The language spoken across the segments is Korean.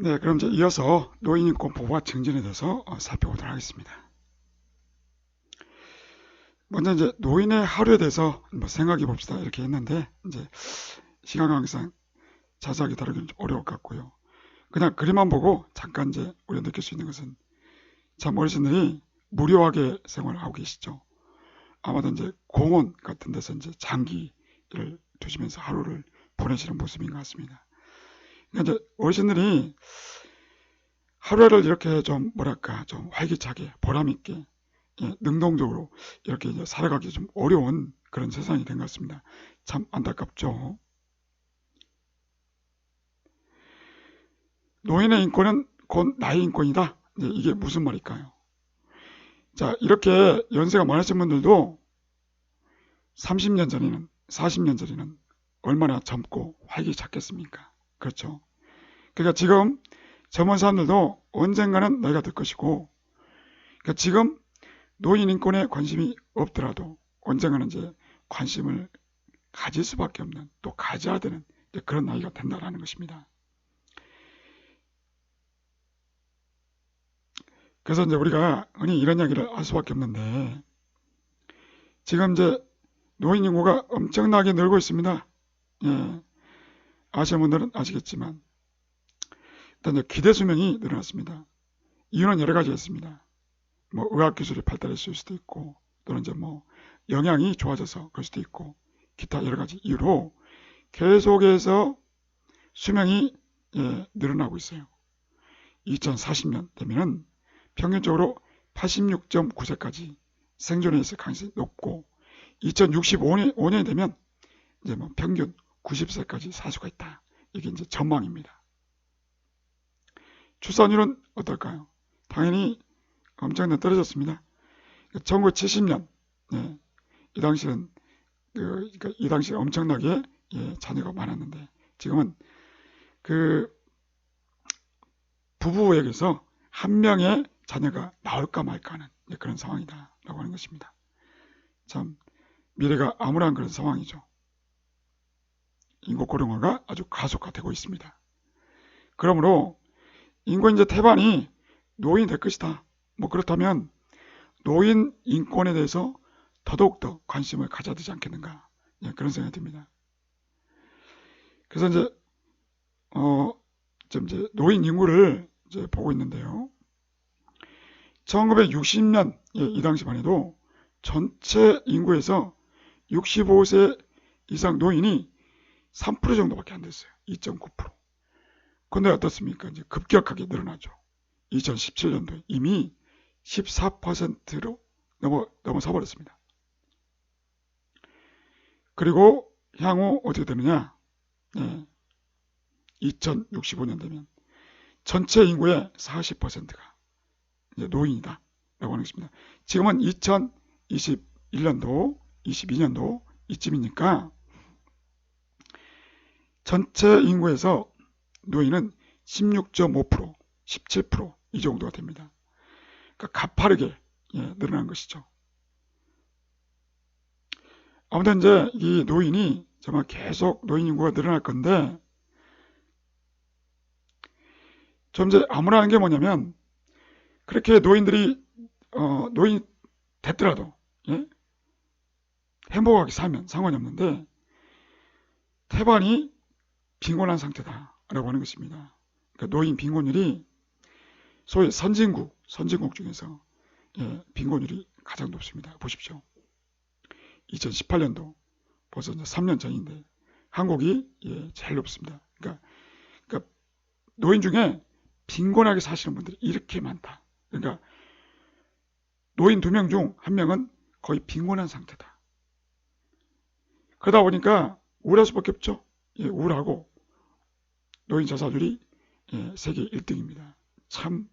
네, 그럼 이제 이어서 노인인권 보호와 증진에 대해서 살펴보도록 하겠습니다. 먼저 이제 노인의 하루에 대해서 생각해 봅시다 이렇게 했는데 이제 시간 관계상 자세하게 다루기는 좀 어려울 것 같고요. 그냥 그림만 보고 잠깐 이제 우리가 느낄 수 있는 것은 참 어르신들이 무료하게 생활을 하고 계시죠. 아마도 이제 공원 같은 데서 이제 장기를 두시면서 하루를 보내시는 모습인 것 같습니다. 그러니까 이제 어르신들이 하루를 이렇게 좀 뭐랄까 좀 활기차게 보람있게 능동적으로 이렇게 이제 살아가기 좀 어려운 그런 세상이 된 것 같습니다. 참 안타깝죠. 노인의 인권은 곧 나의 인권이다. 이게 무슨 말일까요? 자, 이렇게 연세가 많으신 분들도 30년 전에는 40년 전에는 얼마나 젊고 활기찼겠습니까? 그렇죠. 그러니까 지금 젊은 사람들도 언젠가는 나이가 들 것이고, 그러니까 지금 노인 인권에 관심이 없더라도 언젠가는 이제 관심을 가질 수밖에 없는, 또 가져야 되는 그런 나이가 된다라는 것입니다. 그래서 이제 우리가 흔히 이런 이야기를 할 수밖에 없는데, 지금 이제 노인 인구가 엄청나게 늘고 있습니다. 예, 아시는 분들은 아시겠지만 일단 이제 기대 수명이 늘어났습니다. 이유는 여러 가지가 있습니다. 뭐 의학 기술이 발달했을 수도 있고, 또는 이제 뭐 영양이 좋아져서 그럴 수도 있고, 기타 여러 가지 이유로 계속해서 수명이 늘어나고 있어요. 2040년 되면은 평균적으로 86.9세까지 생존에 있을 가능성이 높고, 2065년이 되면 이제 뭐 평균 90세까지 살 수가 있다. 이게 이제 전망입니다. 출산율은 어떨까요? 당연히 엄청나게 떨어졌습니다. 1970년 이 당시는 이 당시에 엄청나게 자녀가 많았는데 지금은 그 부부에게서 한 명의 자녀가 나올까 말까 하는 그런 상황이다라고 하는 것입니다. 참 미래가 암울한 그런 상황이죠. 인구 고령화가 아주 가속화되고 있습니다. 그러므로 인구 이제 태반이 노인이 될 것이다. 뭐 그렇다면 노인 인권에 대해서 더더욱더 관심을 가져야 되지 않겠는가, 그런 생각이 듭니다. 그래서 이제 좀 이제 노인 인구를 이제 보고 있는데요. 1960년 이 당시만 해도 전체 인구에서 65세 이상 노인이 3% 정도밖에 안 됐어요. 2.9%. 근데 어떻습니까? 이제 급격하게 늘어나죠. 2017년도에 이미 14%로 넘어서 버렸습니다. 그리고 향후 어떻게 되느냐? 2065년 되면 전체 인구의 40%가 이제 노인이다 라고 하는 것입니다. 지금은 2021년도, 22년도 이쯤이니까 전체 인구에서 노인은 16.5%, 17%이 정도가 됩니다. 그러니까 가파르게 늘어난 것이죠. 아무튼 이제 이 노인이 정말 계속 노인 인구가 늘어날 건데, 좀 이제 암울한 게 뭐냐면, 그렇게 노인들이 노인 됐더라도 행복하게 살면 상관이 없는데 태반이 빈곤한 상태다라고 하는 것입니다. 그러니까 노인 빈곤율이 소위 선진국 중에서 빈곤율이 가장 높습니다. 보십시오. 2018년도 벌써 이제 3년 전인데 한국이 제일 높습니다. 그러니까 노인 중에 빈곤하게 사시는 분들이 이렇게 많다. 그러니까 노인 2명 중 1명은 거의 빈곤한 상태다. 그러다 보니까 우울할 수밖에 없죠. 우울하고 노인 자살률이 세계 1등입니다. 참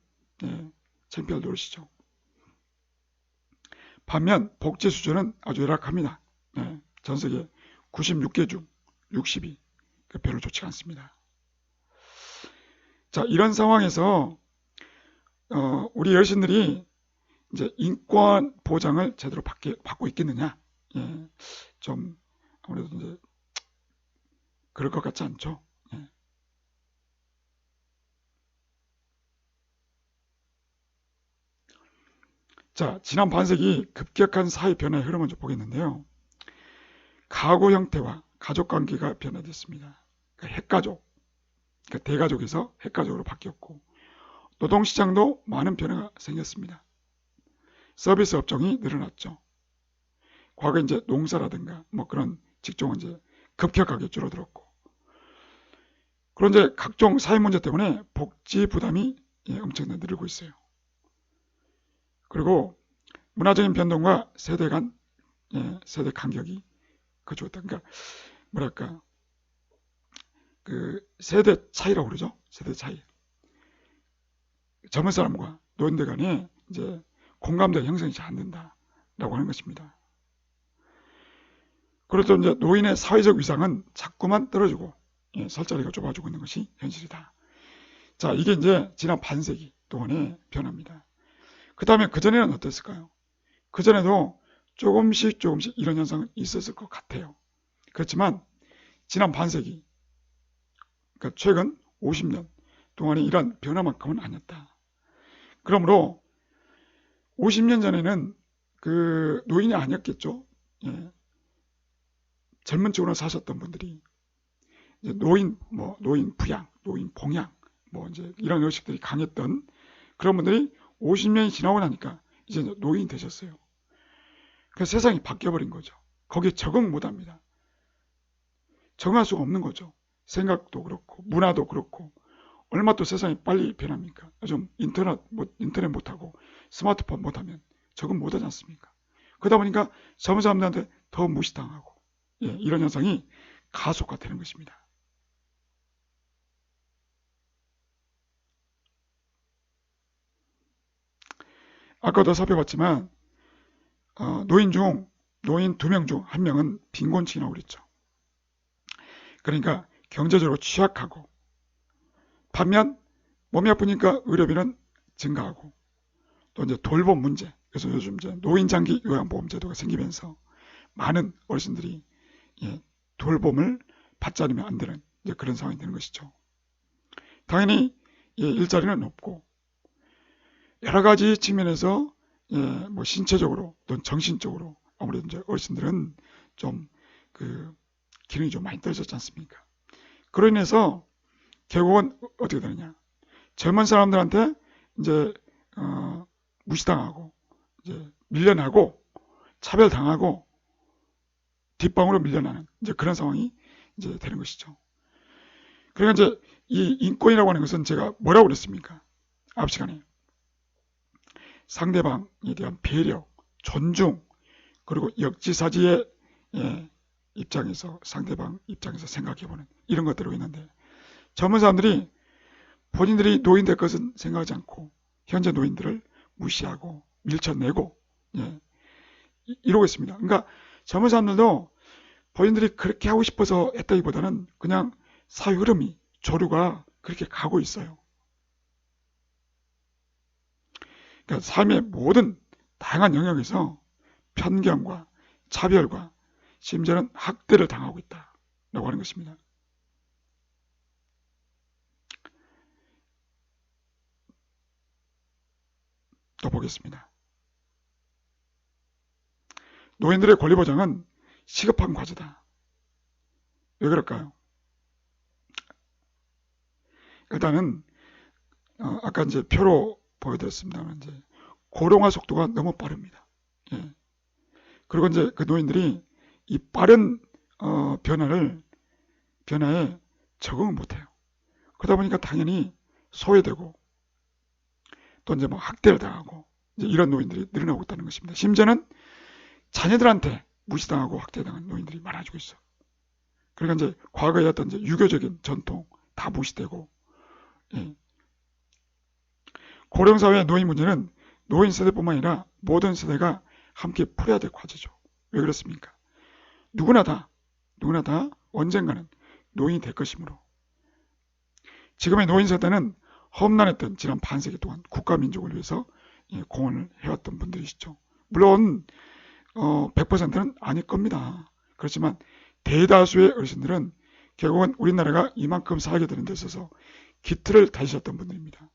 창피할 노릇이죠. 반면 복지 수준은 아주 열악합니다. 전 세계 96개 중 60이 별로 좋지 않습니다. 자, 이런 상황에서 우리 어르신들이 이제 인권 보장을 제대로 받고 있겠느냐? 좀 아무래도 이제 그럴 것 같지 않죠? 자, 지난 반세기 급격한 사회 변화의 흐름을 좀 보겠는데요. 가구 형태와 가족 관계가 변화됐습니다. 그러니까 핵가족, 그러니까 대가족에서 핵가족으로 바뀌었고, 노동시장도 많은 변화가 생겼습니다. 서비스 업종이 늘어났죠. 과거 이제 농사라든가 뭐 그런 직종은 이제 급격하게 줄어들었고, 그런 이제 각종 사회 문제 때문에 복지 부담이 엄청나게 늘고 있어요. 그리고 문화적인 변동과 세대 간 세대 간격이 거주었다. 그러니까 뭐랄까 그 세대 차이라고 그러죠. 세대 차이. 젊은 사람과 노인들 간에 이제 공감대 형성이 잘 안 된다라고 하는 것입니다. 그래도 이제 노인의 사회적 위상은 자꾸만 떨어지고 살자리가 좁아지고 있는 것이 현실이다. 자, 이게 이제 지난 반세기 동안의 변화입니다. 그 다음에 그전에는 어땠을까요? 그전에도 조금씩 이런 현상은 있었을 것 같아요. 그렇지만 지난 반세기, 그러니까 최근 50년 동안의 이런 변화만큼은 아니었다. 그러므로 50년 전에는 그 노인이 아니었겠죠. 예. 젊은 층으로 사셨던 분들이 이제 노인 부양, 노인 봉양, 뭐 이제 이런 의식들이 강했던 그런 분들이 50년이 지나고 나니까 이제 노인이 되셨어요. 그래서 세상이 바뀌어버린 거죠. 거기에 적응 못합니다. 적응할 수가 없는 거죠. 생각도 그렇고 문화도 그렇고 얼마 또 세상이 빨리 변합니까? 요즘 인터넷 못하고 스마트폰 못하면 적응 못하지 않습니까? 그러다 보니까 젊은 사람들한테 더 무시당하고 이런 현상이 가속화되는 것입니다. 아까도 살펴봤지만 노인 2명 중 1명은 빈곤층이라고 그랬죠. 그러니까 경제적으로 취약하고 반면 몸이 아프니까 의료비는 증가하고 또 이제 돌봄 문제, 그래서 요즘 이제 노인장기 요양보험제도가 생기면서 많은 어르신들이 돌봄을 받지 않으면 안 되는 그런 상황이 되는 것이죠. 당연히 일자리는 없고 여러 가지 측면에서 뭐 신체적으로 또는 정신적으로 아무래도 이제 어르신들은 좀 그 기능이 좀 많이 떨어졌지 않습니까? 그로 인해서 결국은 어떻게 되느냐? 젊은 사람들한테 이제 무시당하고 이제 밀려나고 차별당하고 뒷방으로 밀려나는 이제 그런 상황이 이제 되는 것이죠. 그러니까 이제 이 인권이라고 하는 것은 제가 뭐라고 그랬습니까? 앞 시간에 상대방에 대한 배려, 존중, 그리고 역지사지의 입장에서 상대방 입장에서 생각해보는 이런 것들로 있는데 젊은 사람들이 본인들이 노인 될 것은 생각하지 않고 현재 노인들을 무시하고 밀쳐내고 이러고 있습니다. 그러니까 젊은 사람들도 본인들이 그렇게 하고 싶어서 했다기보다는 그냥 사회 흐름이 조류가 그렇게 가고 있어요. 그러니까 삶의 모든 다양한 영역에서 편견과 차별과 심지어는 학대를 당하고 있다라고 하는 것입니다. 또 보겠습니다. 노인들의 권리 보장은 시급한 과제다. 왜 그럴까요? 일단은 아까 이제 표로 보여드렸습니다만 이제 고령화 속도가 너무 빠릅니다. 그리고 이제 그 노인들이 이 빠른 변화에 적응을 못해요. 그러다 보니까 당연히 소외되고 또 이제 뭐 학대를 당하고 이제 이런 노인들이 늘어나고 있다는 것입니다. 심지어는 자녀들한테 무시당하고 학대당한 노인들이 많아지고 있어. 그러니까 이제 과거에 어떤 이제 유교적인 전통 다 무시되고 고령 사회의 노인 문제는 노인 세대뿐만 아니라 모든 세대가 함께 풀어야 될 과제죠. 왜 그렇습니까? 누구나 다 언젠가는 노인이 될 것이므로 지금의 노인 세대는 험난했던 지난 반세기 동안 국가 민족을 위해서 공헌을 해왔던 분들이시죠. 물론 100%는 아닐 겁니다. 그렇지만 대다수의 어르신들은 결국은 우리나라가 이만큼 살게 되는 데 있어서 기틀을 다지셨던 분들입니다.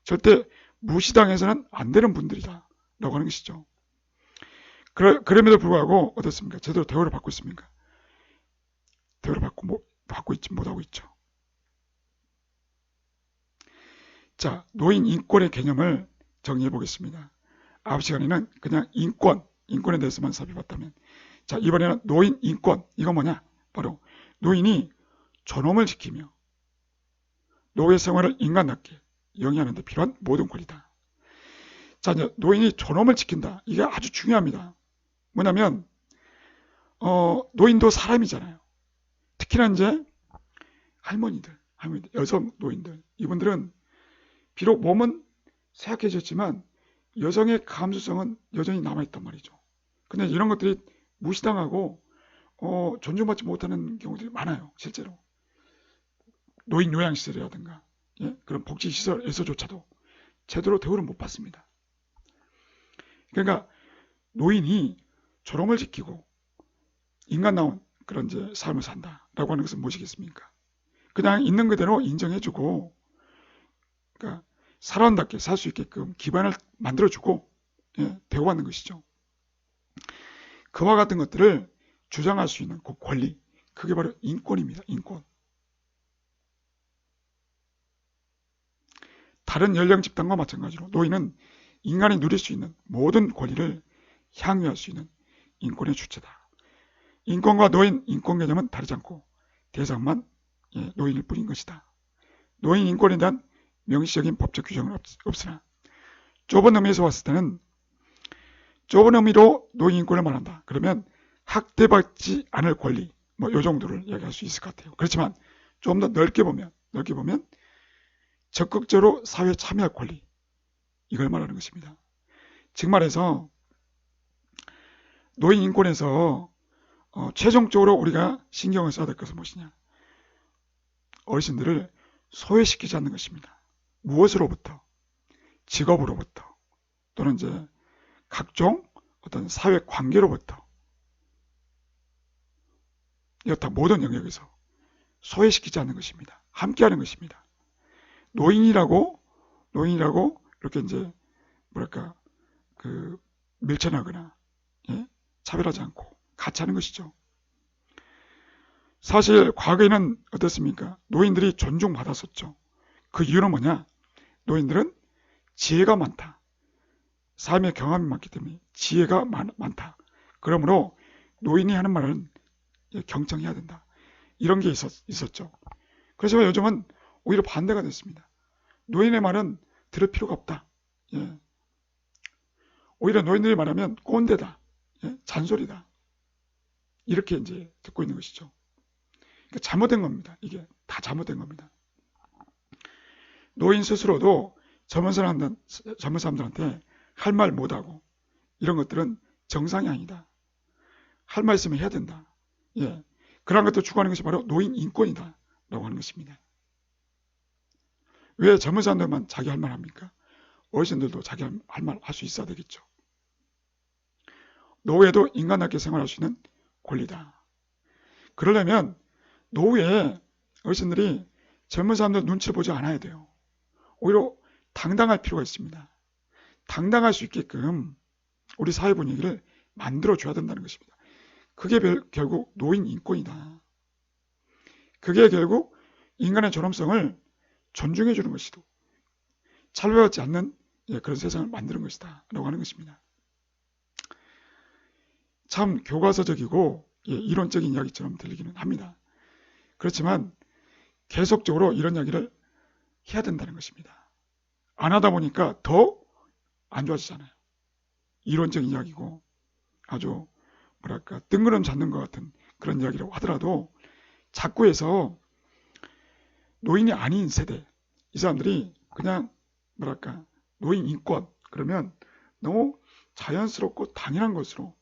절대 무시당해서는 안 되는 분들이다. 하는 것이죠. 그럼에도 불구하고 어떻습니까? 제대로 대우를 받고 있습니까? 대우를 받고 있지 못하고 있죠. 자, 노인 인권의 개념을 정리해 보겠습니다. 앞 시간에는 그냥 인권에 대해서만 살펴봤다면, 자, 이번에는 노인 인권, 이거 뭐냐? 바로 노인이 존엄을 지키며 노예 생활을 인간답게 영위하는 데 필요한 모든 권리다. 자, 이제 노인이 존엄을 지킨다. 이게 아주 중요합니다. 뭐냐면 노인도 사람이잖아요. 특히나 이제 할머니들, 여성 노인들, 이분들은 비록 몸은 쇠약해졌지만 여성의 감수성은 여전히 남아있단 말이죠. 근데 이런 것들이 무시당하고 존중받지 못하는 경우들이 많아요. 실제로 노인 요양시설이라든가 그런 복지시설에서조차도 제대로 대우를 못 받습니다. 그러니까 노인이 존엄을 지키고 인간다운 그런 이제 삶을 산다라고 하는 것은 무엇이겠습니까? 그냥 있는 그대로 인정해주고, 그러니까 사람답게 살 수 있게끔 기반을 만들어주고 대우받는 것이죠. 그와 같은 것들을 주장할 수 있는 그 권리, 그게 바로 인권입니다. 인권. 다른 연령 집단과 마찬가지로 노인은 인간이 누릴 수 있는 모든 권리를 향유할 수 있는 인권의 주체다. 인권과 노인 인권 개념은 다르지 않고 대상만 노인일 뿐인 것이다. 노인 인권에 대한 명시적인 법적 규정은 없으나 좁은 의미에서 봤을 때는 좁은 의미로 노인 인권을 말한다. 그러면 학대받지 않을 권리, 이 정도를 이야기할 수 있을 것 같아요. 그렇지만 좀 더 넓게 보면 적극적으로 사회에 참여할 권리, 이걸 말하는 것입니다. 즉 말해서 노인 인권에서 최종적으로 우리가 신경을 써야 될 것은 무엇이냐? 어르신들을 소외시키지 않는 것입니다. 무엇으로부터? 직업으로부터, 또는 이제 각종 어떤 사회 관계로부터, 여타 모든 영역에서 소외시키지 않는 것입니다. 함께하는 것입니다. 노인이라고 이렇게 이제 밀쳐나거나 차별하지 않고 같이 하는 것이죠. 사실 과거에는 어떻습니까? 노인들이 존중받았었죠. 그 이유는 뭐냐? 노인들은 지혜가 많다. 삶의 경험이 많기 때문에 지혜가 많다. 그러므로 노인이 하는 말은 경청해야 된다. 이런 게 있었죠. 그래서 요즘은 오히려 반대가 됐습니다. 노인의 말은 들을 필요가 없다. 오히려 노인들이 말하면 꼰대다. 잔소리다. 이렇게 이제 듣고 있는 것이죠. 그러니까 잘못된 겁니다. 이게 다 잘못된 겁니다. 노인 스스로도 젊은 사람들한테 할 말 못하고 이런 것들은 정상이 아니다. 할 말 있으면 해야 된다. 그런 것도 추구하는 것이 바로 노인 인권이다 라고 하는 것입니다. 왜 젊은 사람들만 자기 할 말 합니까? 어르신들도 자기 할 말 할 수 있어야 되겠죠. 노후에도 인간답게 생활할 수 있는 권리다. 그러려면 노후에 어르신들이 젊은 사람들 눈치를 보지 않아야 돼요. 오히려 당당할 필요가 있습니다. 당당할 수 있게끔 우리 사회 분위기를 만들어줘야 된다는 것입니다. 그게 결국 노인 인권이다. 그게 결국 인간의 존엄성을 존중해 주는 것이고 차별받지 않는 그런 세상을 만드는 것이다 라고 하는 것입니다. 참 교과서적이고 이론적인 이야기처럼 들리기는 합니다. 그렇지만 계속적으로 이런 이야기를 해야 된다는 것입니다. 안 하다 보니까 더 안 좋아지잖아요. 이론적인 이야기고 아주 뜬구름 잡는 것 같은 그런 이야기라고 하더라도 자꾸 해서 노인이 아닌 세대, 이 사람들이 그냥 노인 인권 그러면 너무 자연스럽고 당연한 것으로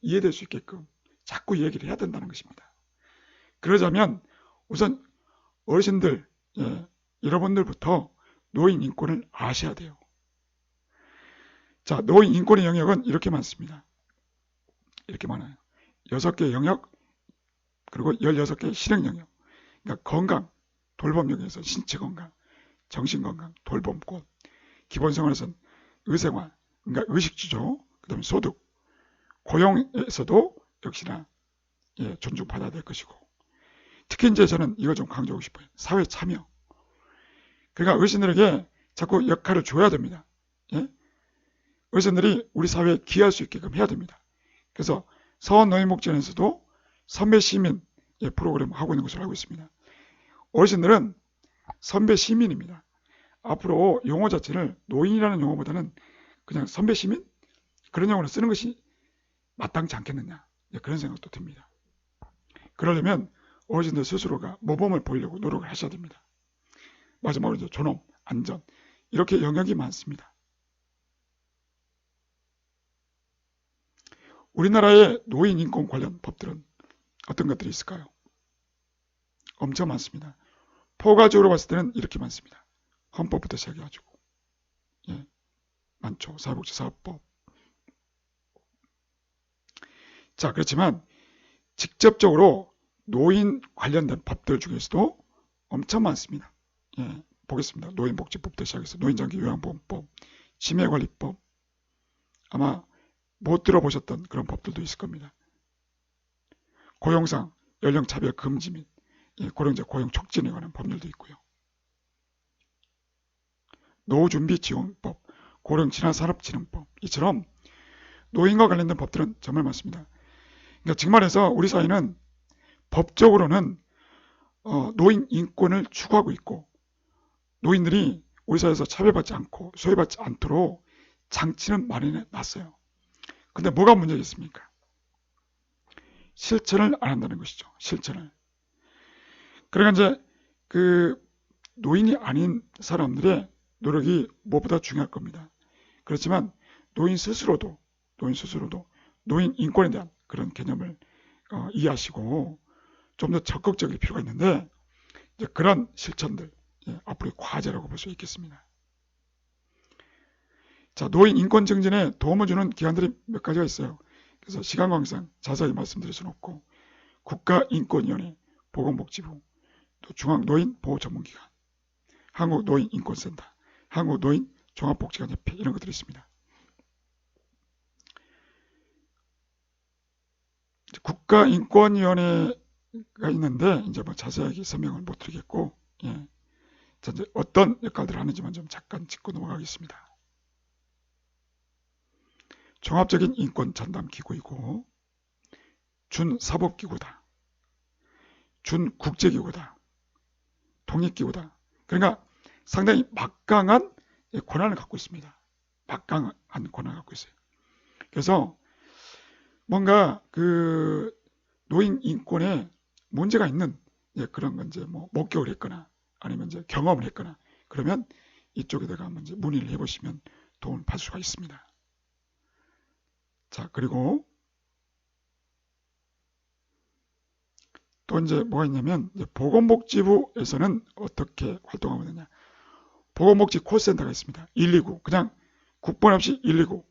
이해될 수 있게끔 자꾸 얘기를 해야 된다는 것입니다. 그러자면 우선 어르신들, 여러분들부터 노인 인권을 아셔야 돼요. 자, 노인 인권의 영역은 이렇게 많습니다. 이렇게 많아요. 6개 영역, 그리고 16개 실행 영역. 그러니까 건강, 돌봄 영역에서 신체 건강, 정신 건강, 돌봄권, 기본 생활에서는 의생활, 그러니까 의식주죠. 그 다음에 소득, 고용에서도 역시나 존중받아야 될 것이고, 특히 이제 저는 이걸 좀 강조하고 싶어요. 사회 참여. 그러니까 어르신들에게 자꾸 역할을 줘야 됩니다. 예? 어르신들이 우리 사회에 기여할 수 있게끔 해야 됩니다. 그래서 서원노인복지원에서도 선배 시민 프로그램 하고 있는 것으로 알고 있습니다. 어르신들은 선배 시민입니다. 앞으로 용어 자체를 노인이라는 용어보다는 그냥 선배 시민? 그런 용어를 쓰는 것이 마땅치 않겠느냐, 그런 생각도 듭니다. 그러려면 어르신들 스스로가 모범을 보이려고 노력을 하셔야 됩니다. 마지막으로 이제 존엄, 안전, 이렇게 영역이 많습니다. 우리나라의 노인 인권 관련 법들은 어떤 것들이 있을까요? 엄청 많습니다. 포괄적으로 봤을 때는 이렇게 많습니다. 헌법부터 시작해가지고 많죠. 사회복지사업법. 자, 그렇지만 직접적으로 노인 관련된 법들 중에서도 엄청 많습니다. 보겠습니다. 노인복지법부터 시작해서 노인장기 요양보험법, 치매관리법, 아마 못 들어보셨던 그런 법들도 있을 겁니다. 고용상 연령차별 금지 및 고령자 고용 촉진에 관한 법률도 있고요. 노후준비지원법, 고령진화산업진흥법, 이처럼 노인과 관련된 법들은 정말 많습니다. 그러니까 즉 말해서 우리 사회는 법적으로는 노인 인권을 추구하고 있고, 노인들이 우리 사회에서 차별받지 않고 소외받지 않도록 장치는 마련해 놨어요. 근데 뭐가 문제겠습니까? 실천을 안 한다는 것이죠. 실천을. 그러니까 이제 그 노인이 아닌 사람들의 노력이 무엇보다 중요할 겁니다. 그렇지만 노인 스스로도 노인 인권에 대한 그런 개념을 이해하시고 좀 더 적극적일 필요가 있는데, 이제 그런 실천들 앞으로의 과제라고 볼 수 있겠습니다. 자, 노인 인권 증진에 도움을 주는 기관들이 몇 가지가 있어요. 그래서 시간 관계상 자세히 말씀드릴 수는 없고, 국가인권위원회, 보건복지부, 또 중앙노인보호전문기관, 한국노인인권센터, 한국노인종합복지관협회, 이런 것들이 있습니다. 국가인권위원회가 있는데 이제 뭐 자세하게 설명을 못 드리겠고, 자, 이제 어떤 역할들을 하는지만 좀 잠깐 짚고 넘어가겠습니다. 종합적인 인권 전담 기구이고, 준사법기구다, 준국제기구다, 독립기구다. 그러니까 상당히 막강한 권한을 갖고 있습니다. 막강한 권한을 갖고 있어요. 그래서 뭔가 그 노인 인권에 문제가 있는 그런 건 이제 뭐 목격을 했거나 아니면 이제 경험을 했거나 그러면 이쪽에다가 한번 이제 문의를 해보시면 도움을 받을 수가 있습니다. 자, 그리고 또 이제 뭐가 있냐면, 이제 보건복지부에서는 어떻게 활동하고 있느냐. 보건복지 콜센터가 있습니다. 129. 그냥 국번 없이 129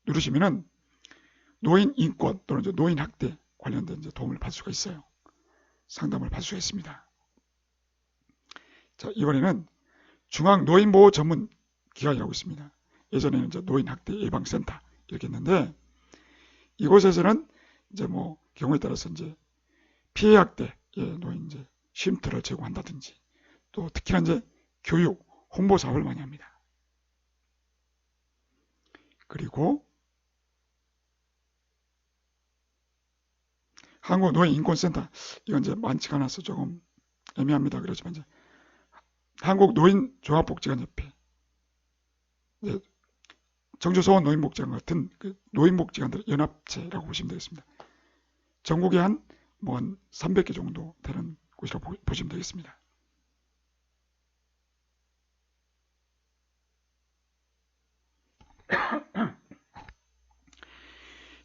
누르시면은 노인 인권 또는 이제 노인 학대 관련된 이제 도움을 받을 수가 있어요. 상담을 받을 수가 있습니다. 자, 이번에는 중앙노인보호 전문 기관이라고 있습니다. 예전에는 이제 노인 학대 예방센터 이렇게 했는데, 이곳에서는 이제 뭐 경우에 따라서 이제 피해 학대 노인 이제 쉼터를 제공한다든지, 또 특히나 이제 교육 홍보 사업을 많이 합니다. 그리고 한국노인인권센터, 이건 이제 많지가 않아서 조금 애매합니다. 그렇지만 이제 한국노인종합복지관협회, 정주소원 노인복지관 같은 그 노인복지관들 연합체라고 보시면 되겠습니다. 전국에 한 300개 정도 되는 곳이라고 보시면 되겠습니다.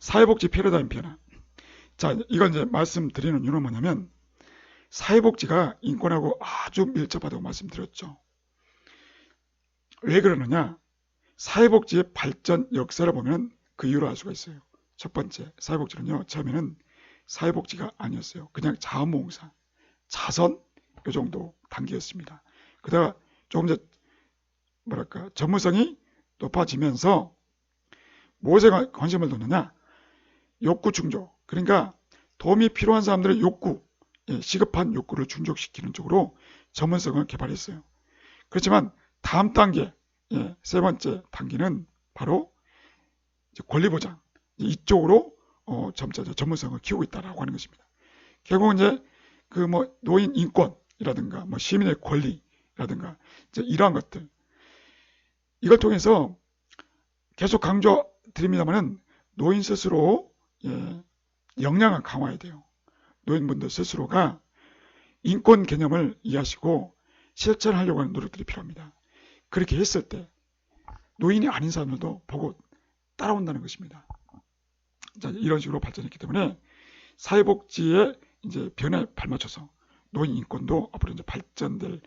사회복지 패러다임 변화. 자, 이건 이제 말씀드리는 이유는 뭐냐면, 사회복지가 인권하고 아주 밀접하다고 말씀드렸죠. 왜 그러느냐? 사회복지의 발전 역사를 보면 그 이유를 알 수가 있어요. 첫 번째, 사회복지는요, 처음에는 사회복지가 아니었어요. 그냥 자원봉사, 자선 이 정도 단계였습니다. 그러다가 조금 더 전문성이 높아지면서 무엇에 관심을 두느냐? 욕구 충족. 그러니까 도움이 필요한 사람들의 욕구, 시급한 욕구를 충족시키는 쪽으로 전문성을 개발했어요. 그렇지만 다음 단계, 세 번째 단계는 바로 권리보장, 이쪽으로 점차 전문성을 키우고 있다라고 하는 것입니다. 결국 이제 그 노인 인권이라든가 시민의 권리라든가 이제 이러한 것들, 이걸 통해서 계속 강조드립니다만은 노인 스스로 역량을 강화해야 돼요. 노인분들 스스로가 인권 개념을 이해하시고 실천하려고 하는 노력들이 필요합니다. 그렇게 했을 때 노인이 아닌 사람들도 보고 따라온다는 것입니다. 자, 이런 식으로 발전했기 때문에 사회복지의 이제 변화에 발맞춰서 노인 인권도 앞으로 이제 발전될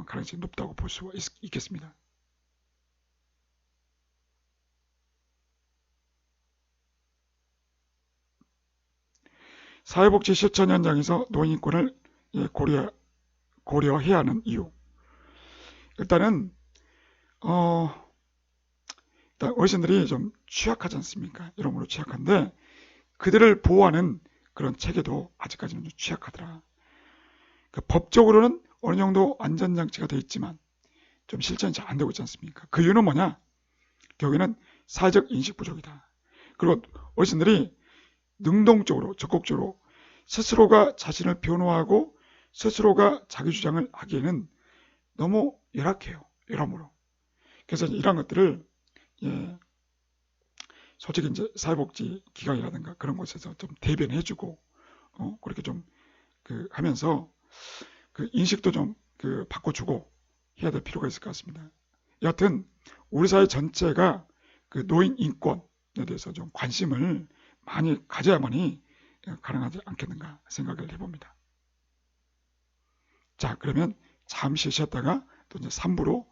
가능성이 높다고 볼 수 있겠습니다. 사회복지 실천 현장에서 노인 인권을 고려해야 하는 이유. 일단 어르신들이 좀 취약하지 않습니까? 여러모로 취약한데 그들을 보호하는 그런 체계도 아직까지는 좀 취약하더라. 법적으로는 어느 정도 안전장치가 되어 있지만 좀 실천이 잘 안 되고 있지 않습니까? 그 이유는 뭐냐? 결국에는 사회적 인식 부족이다. 그리고 어르신들이 능동적으로 적극적으로 스스로가 자신을 변호하고 스스로가 자기 주장을 하기에는 너무 열악해요. 여러모로. 그래서 이런 것들을 솔직히 이제 사회복지 기관이라든가 그런 곳에서 좀 대변해주고 그렇게 좀 하면서 그 인식도 좀 바꿔주고 해야 될 필요가 있을 것 같습니다. 여하튼 우리 사회 전체가 그 노인 인권에 대해서 좀 관심을 많이 가져야만이 가능하지 않겠는가 생각을 해봅니다. 자, 그러면 잠시 쉬었다가 또 이제 3부로